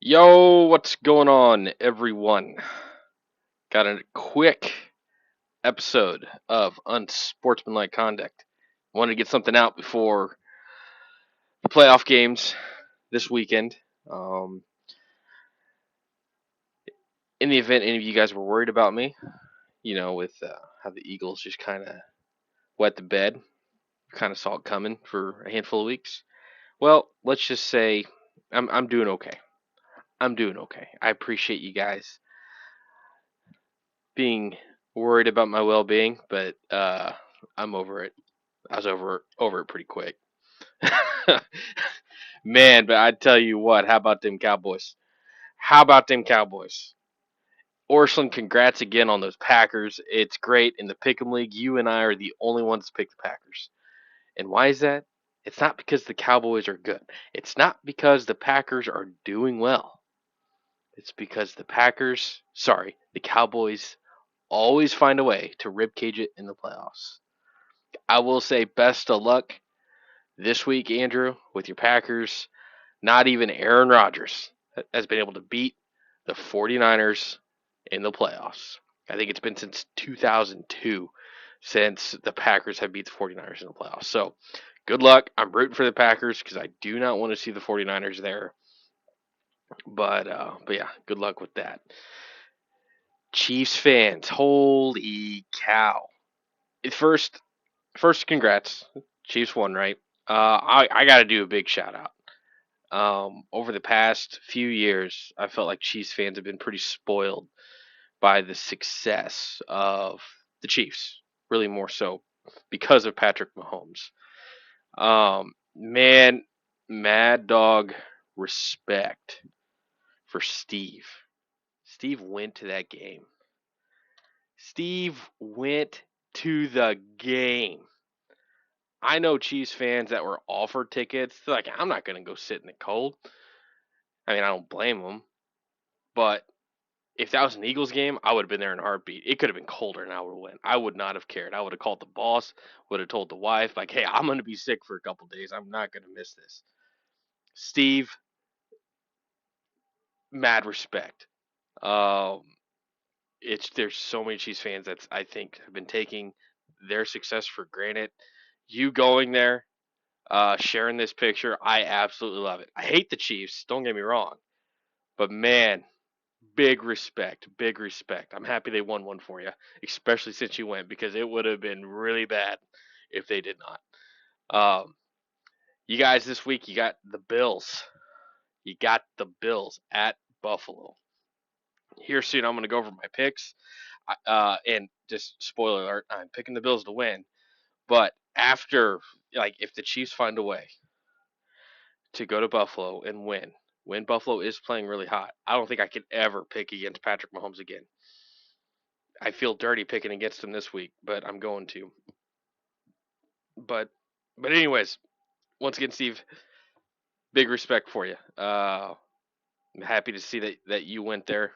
Yo, what's going on, everyone? Got a quick episode of Unsportsmanlike Conduct. Wanted to get something out before the playoff games this weekend. Um, in the event any of you guys were worried about me, with how the Eagles just kind of wet the bed, kind of saw it coming for a handful of weeks. Well, let's just say I'm doing okay. I'm doing okay. I appreciate you guys being worried about my well-being, but I'm over it. I was over it pretty quick. Man, but I tell you what, how about them Cowboys? How about them Cowboys? Orson, congrats again on those Packers. It's great in the Pick'em League. You and I are the only ones to pick the Packers. And why is that? It's not because the Cowboys are good. It's not because the Packers are doing well. It's because the Cowboys always find a way to ribcage it in the playoffs. I will say best of luck this week, Andrew, with your Packers. Not even Aaron Rodgers has been able to beat the 49ers in the playoffs. I think it's been since 2002 since the Packers have beat the 49ers in the playoffs. So good luck. I'm rooting for the Packers because I do not want to see the 49ers there. But yeah, good luck with that. Chiefs fans, holy cow! First, first, congrats. Chiefs won, right? I got to do a big shout out. Over the past few years, I felt like Chiefs fans have been pretty spoiled by the success of the Chiefs, really more so because of Patrick Mahomes. Man, Mad Dog, respect for Steve. Steve went to that game. Steve went to the game. I know Chiefs fans that were offered tickets. They're like, I'm not going to go sit in the cold. I mean, I don't blame them. But if that was an Eagles game, I would have been there in a heartbeat. It could have been colder and I would have went. I would not have cared. I would have called the boss, would have told the wife, like, hey, I'm going to be sick for a couple days. I'm not going to miss this. Steve, mad respect. Um, there's so many Chiefs fans that I think have been taking their success for granted. You going there, sharing this picture, I absolutely love it. I hate the Chiefs, don't get me wrong, but man, big respect, big respect. I'm happy they won one for you, especially since you went because it would have been really bad if they did not. Um, you guys this week, you got the Bills. You got the Bills at Buffalo. Here soon, I'm going to go over my picks. And just spoiler alert, I'm picking the Bills to win. But after, like, if the Chiefs find a way to go to Buffalo and win, when Buffalo is playing really hot, I don't think I could ever pick against Patrick Mahomes again. I feel dirty picking against him this week, but I'm going to. But but anyways, once again, Steve, big respect for you. I'm happy to see that you went there.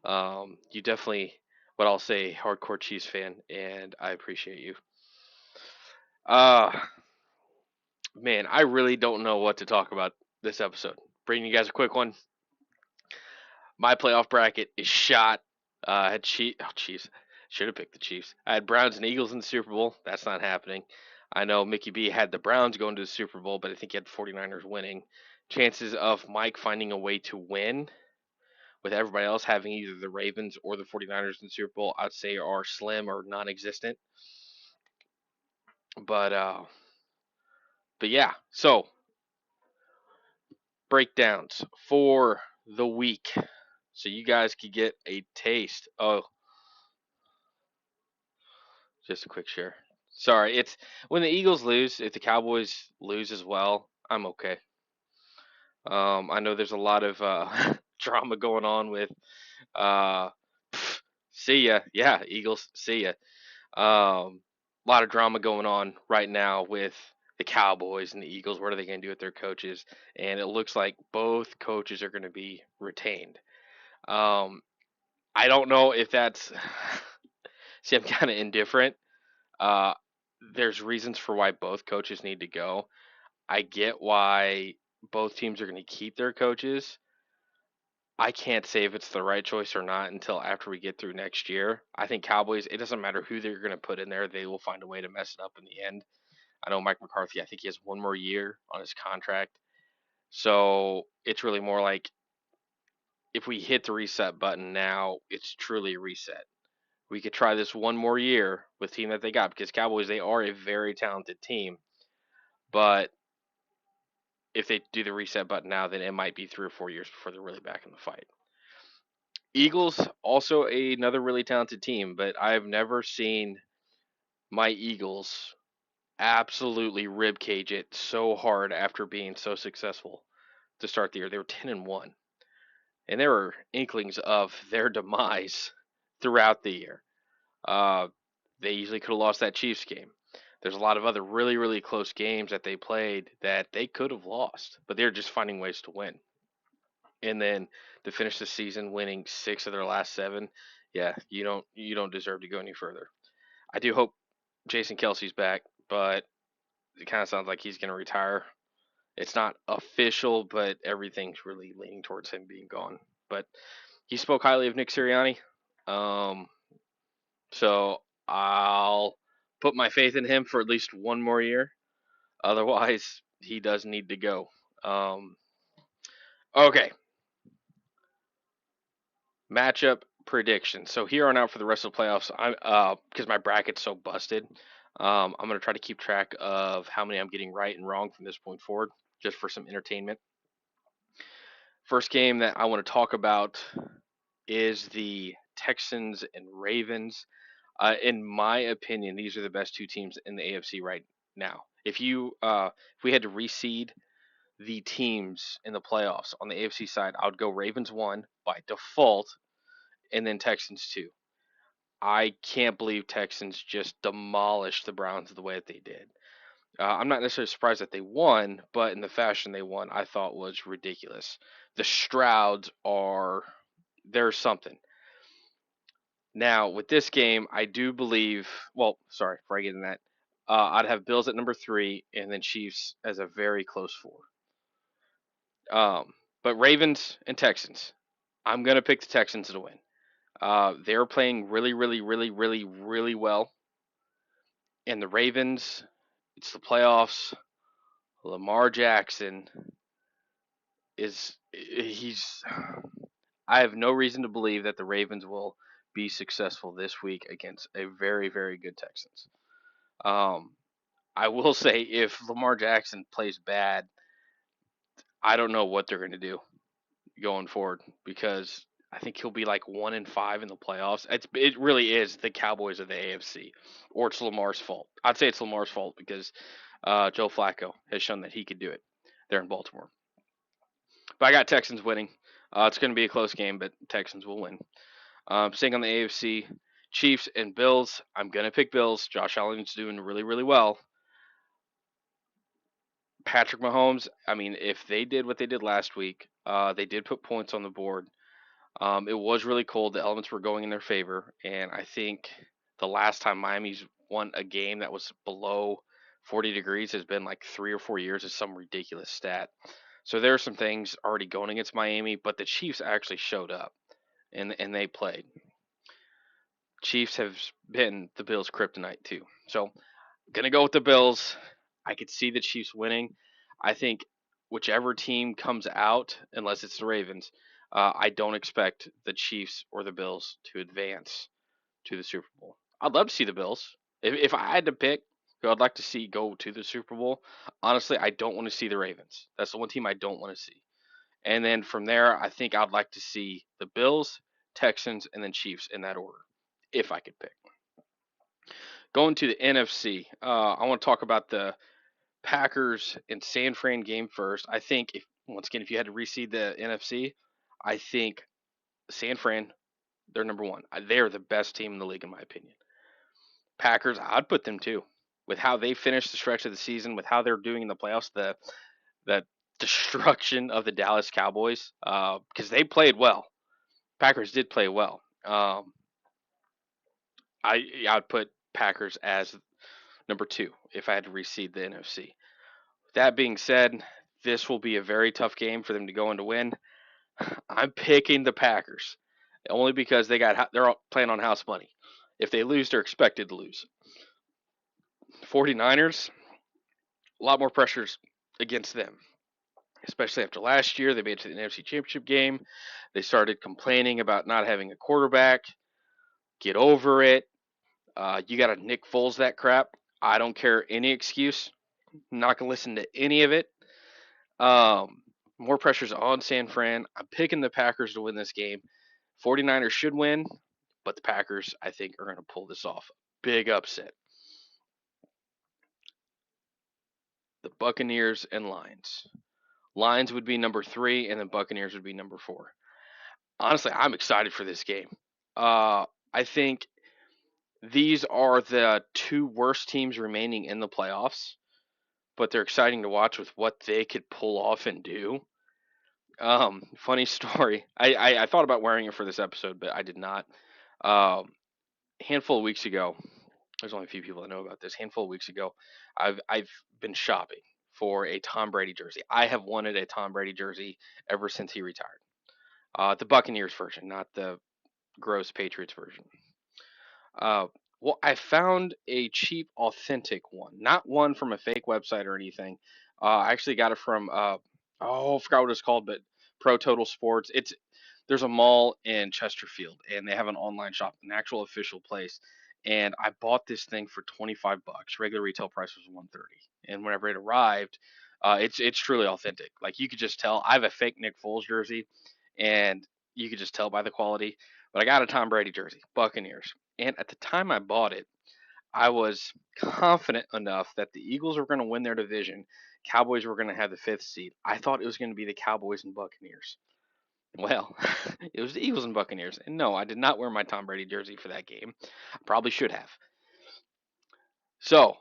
You definitely, what I'll say, hardcore Chiefs fan, and I appreciate you. Uh Man, I really don't know what to talk about this episode. Bringing you guys a quick one. My playoff bracket is shot. I had Chiefs. Should have picked the Chiefs. I had Browns and Eagles in the Super Bowl. That's not happening. I know Mickey B had the Browns going to the Super Bowl, but I think he had the 49ers winning. Chances of Mike finding a way to win with everybody else having either the Ravens or the 49ers in the Super Bowl, I'd say are slim or non-existent. But uh but yeah, so breakdowns for the week. So you guys could get a taste. Oh, just a quick share. Sorry, it's when the Eagles lose, if the Cowboys lose as well, I'm okay. I know there's a lot of drama going on with uh, see ya, yeah, Eagles, see ya. A lot of drama going on right now with the Cowboys and the Eagles. What are they going to do with their coaches? And it looks like both coaches are going to be retained. Um, I don't know if that's. See, I'm kind of indifferent. Uh, there's reasons for why both coaches need to go. I get why both teams are going to keep their coaches. I can't say if it's the right choice or not until after we get through next year. I think Cowboys, it doesn't matter who they're going to put in there, they will find a way to mess it up in the end. I know Mike McCarthy, I think he has one more year on his contract. So it's really more like if we hit the reset button now, it's truly a reset. We could try this one more year with the team that they got because Cowboys, they are a very talented team. But if they do the reset button now, then it might be 3 or 4 years before they're really back in the fight. Eagles, also another really talented team, but I've never seen my Eagles absolutely rib cage it so hard after being so successful to start the year. They were 10-1, and there were inklings of their demise throughout the year. Uh, they easily could have lost that Chiefs game. There's a lot of other really, really close games that they played that they could have lost, but they're just finding ways to win. And then to finish the season winning 6 of their last 7, yeah, you don't deserve to go any further. I do hope Jason Kelsey's back, but it kind of sounds like he's going to retire. It's not official, but everything's really leaning towards him being gone. But he spoke highly of Nick Sirianni, um, so I'll put my faith in him for at least one more year. Otherwise, he does need to go. Okay, matchup prediction. So here on out for the rest of the playoffs, I'm because my bracket's so busted. I'm gonna try to keep track of how many I'm getting right and wrong from this point forward, just for some entertainment. First game that I want to talk about is the Texans and Ravens. In my opinion, these are the best two teams in the AFC right now. If we had to reseed the teams in the playoffs on the AFC side, I would go Ravens 1 by default, and then Texans 2. I can't believe Texans just demolished the Browns the way that they did. I'm not necessarily surprised that they won, but in the fashion they won, I thought was ridiculous. The Strouds are there's something. Now with this game, I do believe. Well, sorry, before I get in that, I'd have Bills at number 3, and then Chiefs as a very close 4. But Ravens and Texans, I'm gonna pick the Texans to win. They're playing really, really, really, really, really well. And the Ravens, it's the playoffs. Lamar Jackson is he's I have no reason to believe that the Ravens will be successful this week against a very, very good Texans. Um, I will say if Lamar Jackson plays bad, I don't know what they're going to do going forward because I think he'll be like 1-5 in the playoffs. It really is the Cowboys of the AFC, or it's Lamar's fault. I'd say it's Lamar's fault because Joe Flacco has shown that he could do it there in Baltimore. But I got Texans winning. It's going to be a close game, but Texans will win. Staying on the AFC, Chiefs and Bills. I'm going to pick Bills. Josh Allen's doing really, really well. Patrick Mahomes, I mean, if they did what they did last week, they did put points on the board. It was really cold. The elements were going in their favor. And I think the last time Miami's won a game that was below 40 degrees has been like 3 or 4 years, is some ridiculous stat. So there are some things already going against Miami, but the Chiefs actually showed up and they played. Chiefs have been the Bills' kryptonite too. So I'm gonna go with the Bills. I could see the Chiefs winning. I think whichever team comes out, unless it's the Ravens, I don't expect the Chiefs or the Bills to advance to the Super Bowl. I'd love to see the Bills. If I had to pick who I'd like to see go to the Super Bowl, honestly, I don't want to see the Ravens. That's the one team I don't want to see. And then from there, I think I'd like to see the Bills, Texans, and then Chiefs in that order, if I could pick. Going to the NFC, I want to talk about the Packers and San Fran game first. I think if once again, if you had to reseed the NFC, I think San Fran, they're number 1. They're the best team in the league in my opinion. Packers, I'd put them too. With how they finished the stretch of the season, with how they're doing in the playoffs, the destruction of the Dallas Cowboys, because they played well. Packers did play well. I'd put Packers as number 2 if I had to reseed the NFC. That being said, this will be a very tough game for them to go and to win. I'm picking the Packers only because they're playing on house money. If they lose, they're expected to lose. 49ers, a lot more pressures against them, especially after last year. They made it to the NFC Championship game. They started complaining about not having a quarterback. Get over it. You got to Nick Foles that crap. I don't care any excuse. I'm not going to listen to any of it. More pressure's on San Fran. I'm picking the Packers to win this game. 49ers should win, but the Packers, I think, are going to pull this off. Big upset. The Buccaneers and Lions. Lions would be number 3, and the Buccaneers would be number 4. Honestly, I'm excited for this game. I think these are the 2 worst teams remaining in the playoffs, but they're exciting to watch with what they could pull off and do. Funny story. I thought about wearing it for this episode, but I did not. Handful of weeks ago, there's only a few people that know about this. Handful of weeks ago, I've been shopping for a Tom Brady jersey. I have wanted a Tom Brady jersey ever since he retired. The Buccaneers version, not the gross Patriots version. Uh, well, I found a cheap, authentic one, not one from a fake website or anything. I actually got it from I forgot what it's called, but Pro Total Sports. There's a mall in Chesterfield, and they have an online shop, an actual official place. And I bought this thing for $25. Regular retail price was $130. And whenever it arrived, it's truly authentic. Like you could just tell. I have a fake Nick Foles jersey, and you could just tell by the quality. But I got a Tom Brady jersey, Buccaneers. And at the time I bought it, I was confident enough that the Eagles were going to win their division. Cowboys were going to have the 5th seed. I thought it was going to be the Cowboys and Buccaneers. Well, it was the Eagles and Buccaneers. And no, I did not wear my Tom Brady jersey for that game. I probably should have. So,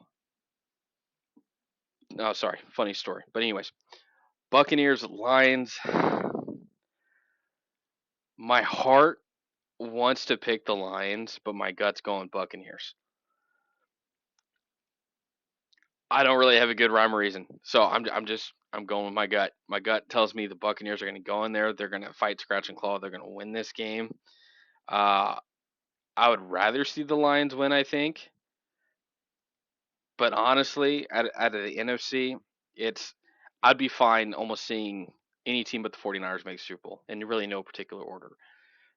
no, sorry, funny story. But anyways, Buccaneers, Lions. My heart wants to pick the Lions, but my gut's going Buccaneers. I don't really have a good rhyme or reason, so I'm going with my gut. My gut tells me the Buccaneers are going to go in there. They're going to fight scratch and claw. They're going to win this game. Uh, I would rather see the Lions win, I think. But honestly, out of the NFC, I'd be fine almost seeing any team but the 49ers make Super Bowl in really no particular order.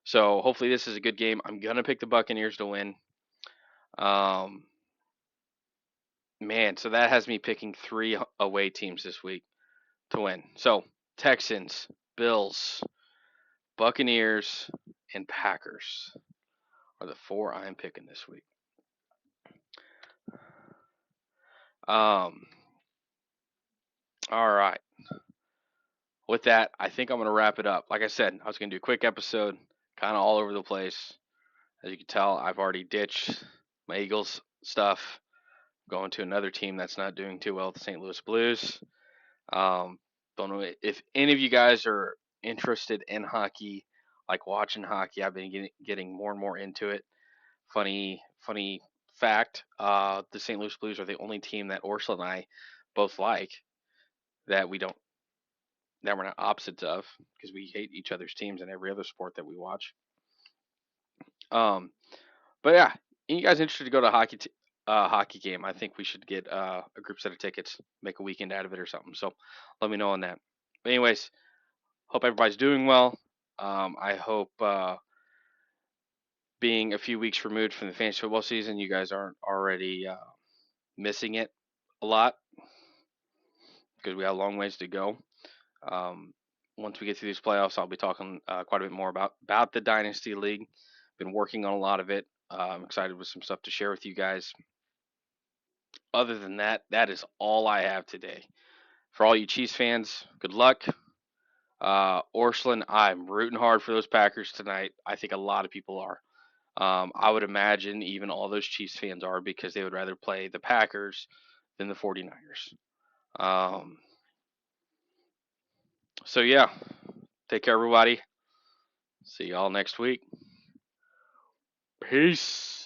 So hopefully this is a good game. I'm gonna pick the Buccaneers to win. Um, Man, so that has me picking 3 away teams this week to win. So Texans, Bills, Buccaneers, and Packers are the 4 I'm picking this week. Um, all right. With that, I think I'm going to wrap it up. Like I said, I was going to do a quick episode, kind of all over the place. As you can tell, I've already ditched my Eagles stuff, going to another team that's not doing too well, the St. Louis Blues. Don't know if any of you guys are interested in hockey, like watching hockey. I've been getting more and more into it. Funny fact: the St. Louis Blues are the only team that Ursula and I both like that we're not opposites of because we hate each other's teams in every other sport that we watch. Um, but yeah, you guys interested to go to a hockey game? I think we should get a group set of tickets, make a weekend out of it or something. So let me know on that. But anyways, hope everybody's doing well. I hope being a few weeks removed from the fantasy football season, you guys aren't already missing it a lot because we have a long ways to go. Um, Once we get through these playoffs, I'll be talking quite a bit more about the Dynasty League. Been working on a lot of it. I'm excited with some stuff to share with you guys. Other than that, that is all I have today. For all you Chiefs fans, good luck. Orslin, I'm rooting hard for those Packers tonight. I think a lot of people are. I would imagine even all those Chiefs fans are because they would rather play the Packers than the 49ers. So, yeah, take care, everybody. See y'all next week. Peace.